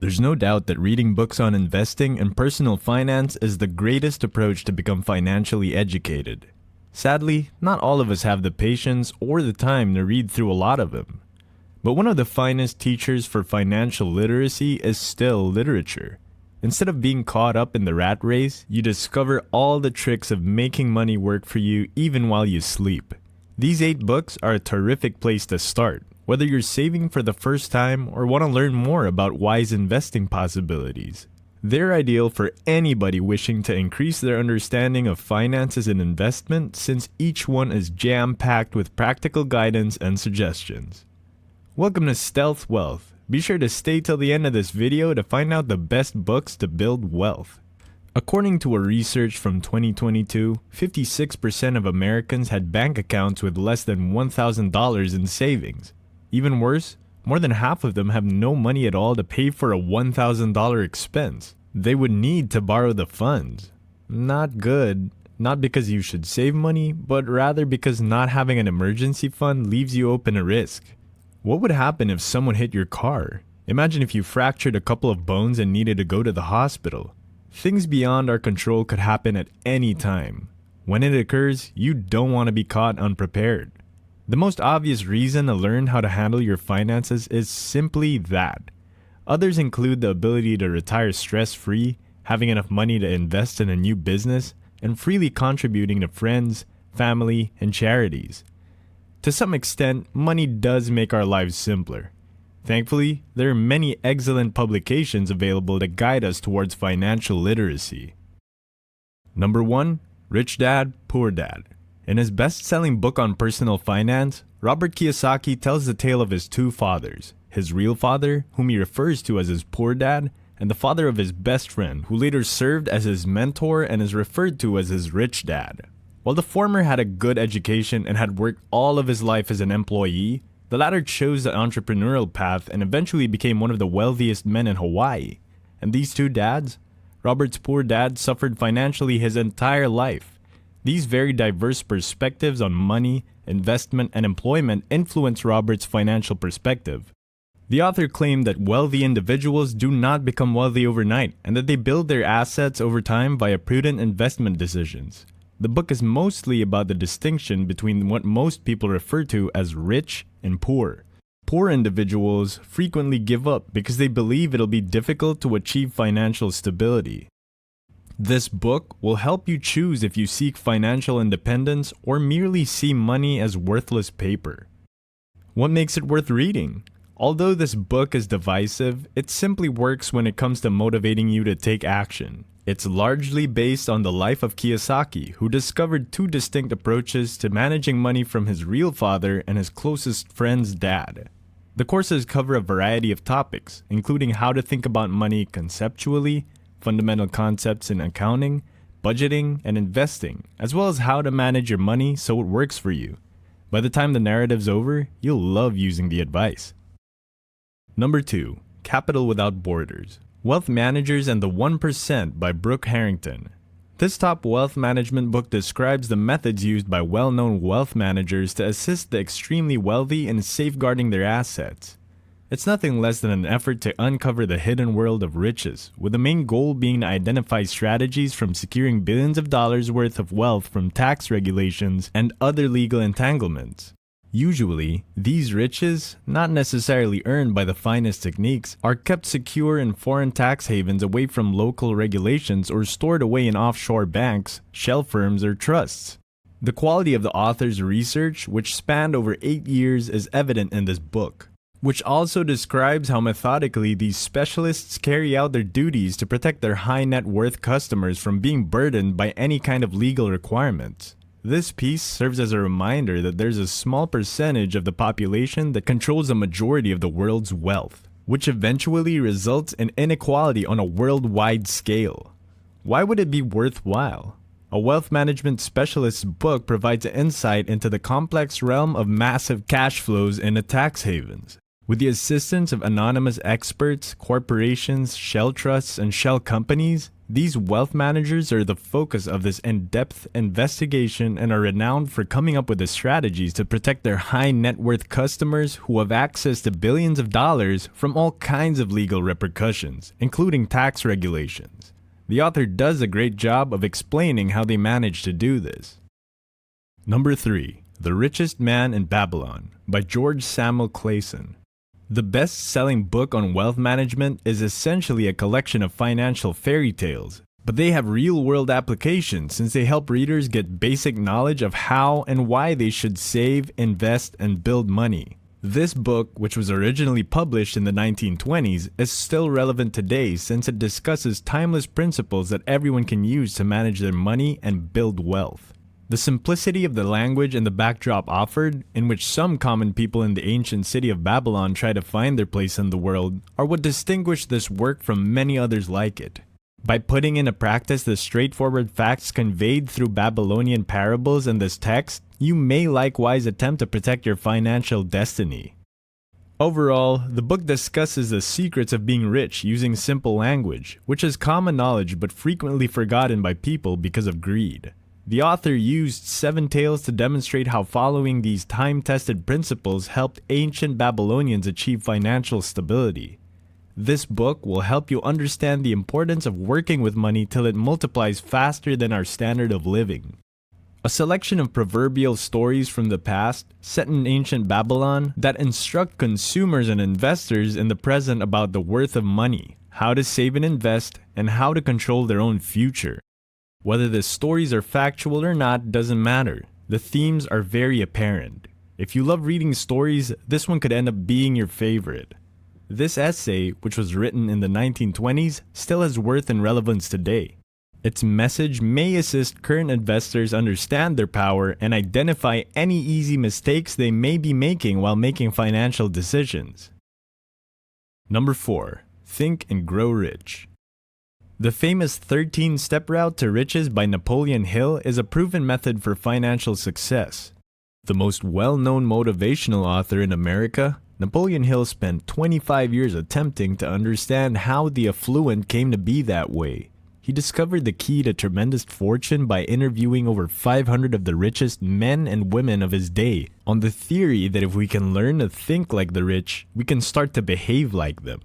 There's no doubt that reading books on investing and personal finance is the greatest approach to become financially educated. Sadly, not all of us have the patience or the time to read through a lot of them. But one of the finest teachers for financial literacy is still literature. Instead of being caught up in the rat race, you discover all the tricks of making money work for you even while you sleep. These 8 books are a terrific place to start, whether you're saving for the first time or want to learn more about wise investing possibilities. They're ideal for anybody wishing to increase their understanding of finances and investment, since each one is jam-packed with practical guidance and suggestions. Welcome to Stealth Wealth. Be sure to stay till the end of this video to find out the best books to build wealth. According to a research from 2022, 56% of Americans had bank accounts with less than $1,000 in savings. Even worse, more than half of them have no money at all to pay for a $1,000 expense. They would need to borrow the funds. Not good. Not because you should save money, but rather because not having an emergency fund leaves you open to risk. What would happen if someone hit your car? Imagine if you fractured a couple of bones and needed to go to the hospital. Things beyond our control could happen at any time. When it occurs, you don't want to be caught unprepared. The most obvious reason to learn how to handle your finances is simply that. Others include the ability to retire stress-free, having enough money to invest in a new business, and freely contributing to friends, family, and charities. To some extent, money does make our lives simpler. Thankfully, there are many excellent publications available to guide us towards financial literacy. Number 1. Rich Dad, Poor Dad. In his best-selling book on personal finance, Robert Kiyosaki tells the tale of his 2 fathers, his real father, whom he refers to as his poor dad, and the father of his best friend, who later served as his mentor and is referred to as his rich dad. While the former had a good education and had worked all of his life as an employee, the latter chose the entrepreneurial path and eventually became one of the wealthiest men in Hawaii. And these 2 dads? Robert's poor dad suffered financially his entire life. These very diverse perspectives on money, investment, and employment influence Robert's financial perspective. The author claimed that wealthy individuals do not become wealthy overnight, and that they build their assets over time via prudent investment decisions. The book is mostly about the distinction between what most people refer to as rich and poor. Poor individuals frequently give up because they believe it'll be difficult to achieve financial stability. This book will help you choose if you seek financial independence or merely see money as worthless paper. What makes it worth reading? Although this book is divisive, it simply works when it comes to motivating you to take action. It's largely based on the life of Kiyosaki, who discovered 2 distinct approaches to managing money from his real father and his closest friend's dad. The courses cover a variety of topics, including how to think about money conceptually, fundamental concepts in accounting, budgeting, and investing, as well as how to manage your money so it works for you. By the time the narrative's over, you'll love using the advice. Number 2. Capital Without Borders. Wealth Managers and the 1% by Brooke Harrington. This top wealth management book describes the methods used by well-known wealth managers to assist the extremely wealthy in safeguarding their assets. It's nothing less than an effort to uncover the hidden world of riches, with the main goal being to identify strategies from securing billions of dollars worth of wealth from tax regulations and other legal entanglements. Usually, these riches, not necessarily earned by the finest techniques, are kept secure in foreign tax havens away from local regulations or stored away in offshore banks, shell firms, or trusts. The quality of the author's research, which spanned over 8 years, is evident in this book, which also describes how methodically these specialists carry out their duties to protect their high net worth customers from being burdened by any kind of legal requirements. This piece serves as a reminder that there's a small percentage of the population that controls a majority of the world's wealth, which eventually results in inequality on a worldwide scale. Why would it be worthwhile? A wealth management specialist's book provides insight into the complex realm of massive cash flows in the tax havens. With the assistance of anonymous experts, corporations, shell trusts, and shell companies, these wealth managers are the focus of this in-depth investigation and are renowned for coming up with the strategies to protect their high net worth customers who have access to billions of dollars from all kinds of legal repercussions, including tax regulations. The author does a great job of explaining how they manage to do this. Number 3. The Richest Man in Babylon by George Samuel Clayson. The best-selling book on wealth management is essentially a collection of financial fairy tales, but they have real-world applications since they help readers get basic knowledge of how and why they should save, invest, and build money. This book, which was originally published in the 1920s, is still relevant today since it discusses timeless principles that everyone can use to manage their money and build wealth. The simplicity of the language and the backdrop offered, in which some common people in the ancient city of Babylon try to find their place in the world, are what distinguish this work from many others like it. By putting into practice the straightforward facts conveyed through Babylonian parables in this text, you may likewise attempt to protect your financial destiny. Overall, the book discusses the secrets of being rich using simple language, which is common knowledge but frequently forgotten by people because of greed. The author used 7 tales to demonstrate how following these time-tested principles helped ancient Babylonians achieve financial stability. This book will help you understand the importance of working with money till it multiplies faster than our standard of living. A selection of proverbial stories from the past, set in ancient Babylon, that instruct consumers and investors in the present about the worth of money, how to save and invest, and how to control their own future. Whether the stories are factual or not doesn't matter. The themes are very apparent. If you love reading stories, this one could end up being your favorite. This essay, which was written in the 1920s, still has worth and relevance today. Its message may assist current investors understand their power and identify any easy mistakes they may be making while making financial decisions. Number 4. Think and Grow Rich. The famous 13-Step Route to Riches by Napoleon Hill is a proven method for financial success. The most well-known motivational author in America, Napoleon Hill spent 25 years attempting to understand how the affluent came to be that way. He discovered the key to tremendous fortune by interviewing over 500 of the richest men and women of his day, on the theory that if we can learn to think like the rich, we can start to behave like them.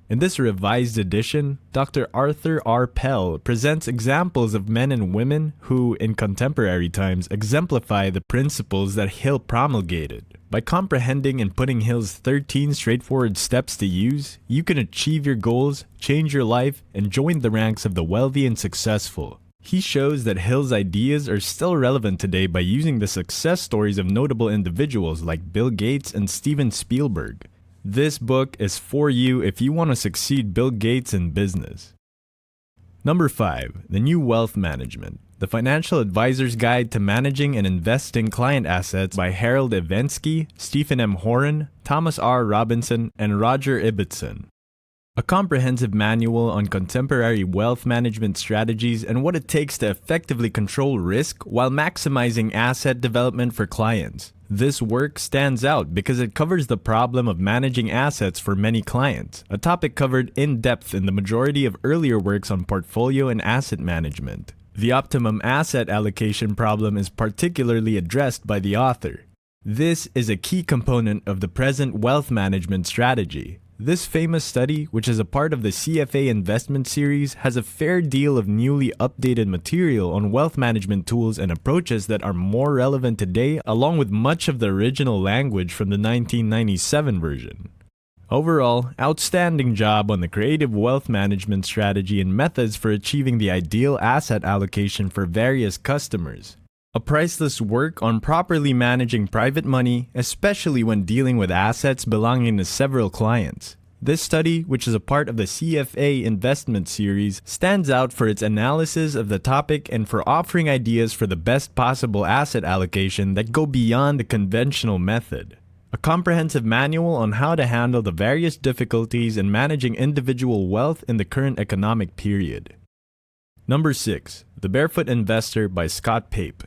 In this revised edition, Dr. Arthur R. Pell presents examples of men and women who, in contemporary times, exemplify the principles that Hill promulgated. By comprehending and putting Hill's 13 straightforward steps to use, you can achieve your goals, change your life, and join the ranks of the wealthy and successful. He shows that Hill's ideas are still relevant today by using the success stories of notable individuals like Bill Gates and Steven Spielberg. This book is for you if you want to succeed Bill Gates in business. Number 5. The New Wealth Management. The Financial Advisor's Guide to Managing and Investing Client Assets by Harold Evensky, Stephen M. Horan, Thomas R. Robinson, and Roger Ibbotson. A comprehensive manual on contemporary wealth management strategies and what it takes to effectively control risk while maximizing asset development for clients. This work stands out because it covers the problem of managing assets for many clients, a topic covered in depth in the majority of earlier works on portfolio and asset management. The optimum asset allocation problem is particularly addressed by the author. This is a key component of the present wealth management strategy. This famous study, which is a part of the CFA investment series, has a fair deal of newly updated material on wealth management tools and approaches that are more relevant today, along with much of the original language from the 1997 version. Overall, outstanding job on the creative wealth management strategy and methods for achieving the ideal asset allocation for various customers. A priceless work on properly managing private money, especially when dealing with assets belonging to several clients. This study, which is a part of the CFA investment series, stands out for its analysis of the topic and for offering ideas for the best possible asset allocation that go beyond the conventional method. A comprehensive manual on how to handle the various difficulties in managing individual wealth in the current economic period. Number 6. The Barefoot Investor by Scott Pape.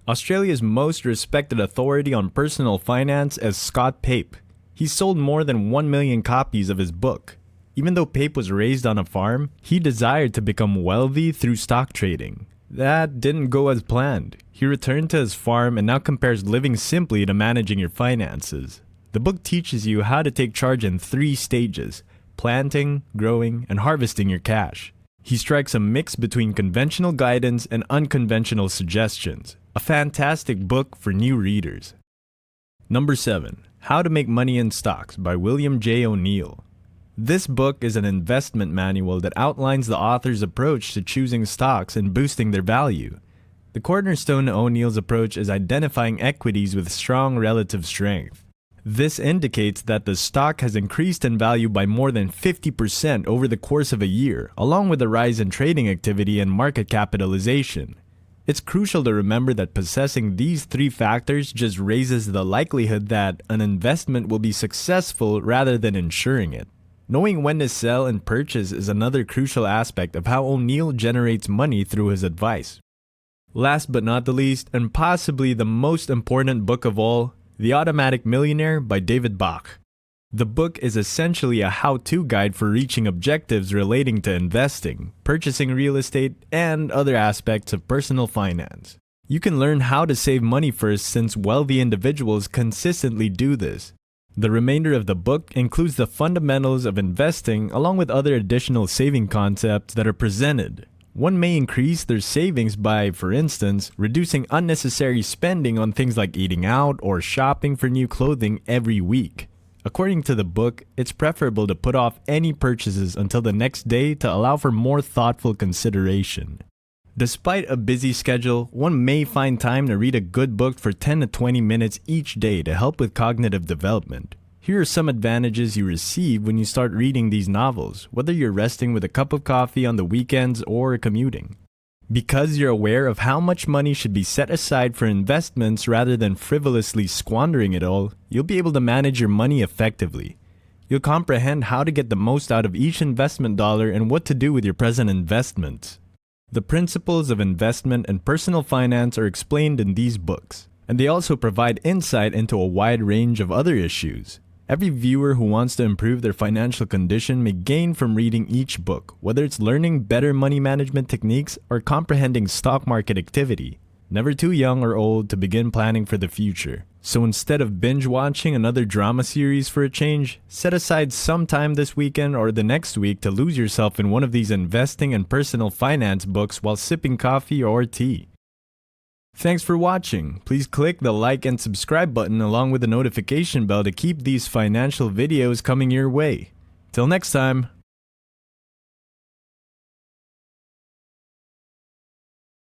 Australia's most respected authority on personal finance is Scott Pape. He sold more than 1 million copies of his book. Even though Pape was raised on a farm, he desired to become wealthy through stock trading. That didn't go as planned. He returned to his farm and now compares living simply to managing your finances. The book teaches you how to take charge in 3 stages: planting, growing, and harvesting your cash. He strikes a mix between conventional guidance and unconventional suggestions. A fantastic book for new readers. Number 7. How to Make Money in Stocks by William J. O'Neill. This book is an investment manual that outlines the author's approach to choosing stocks and boosting their value. The cornerstone to O'Neill's approach is identifying equities with strong relative strength. This indicates that the stock has increased in value by more than 50% over the course of a year, along with a rise in trading activity and market capitalization. It's crucial to remember that possessing these 3 factors just raises the likelihood that an investment will be successful rather than ensuring it. Knowing when to sell and purchase is another crucial aspect of how O'Neill generates money through his advice. Last but not the least, and possibly the most important book of all, The Automatic Millionaire by David Bach. The book is essentially a how-to guide for reaching objectives relating to investing, purchasing real estate, and other aspects of personal finance. You can learn how to save money first, since wealthy individuals consistently do this. The remainder of the book includes the fundamentals of investing along with other additional saving concepts that are presented. One may increase their savings by, for instance, reducing unnecessary spending on things like eating out or shopping for new clothing every week. According to the book, it's preferable to put off any purchases until the next day to allow for more thoughtful consideration. Despite a busy schedule, one may find time to read a good book for 10 to 20 minutes each day to help with cognitive development. Here are some advantages you receive when you start reading these novels, whether you're resting with a cup of coffee on the weekends or commuting. Because you're aware of how much money should be set aside for investments rather than frivolously squandering it all, you'll be able to manage your money effectively. You'll comprehend how to get the most out of each investment dollar and what to do with your present investments. The principles of investment and personal finance are explained in these books, and they also provide insight into a wide range of other issues. Every viewer who wants to improve their financial condition may gain from reading each book, whether it's learning better money management techniques or comprehending stock market activity. Never too young or old to begin planning for the future. So instead of binge watching another drama series for a change, set aside some time this weekend or the next week to lose yourself in one of these investing and personal finance books while sipping coffee or tea. Thanks for watching. Please click the like and subscribe button along with the notification bell to keep these financial videos coming your way. Till next time.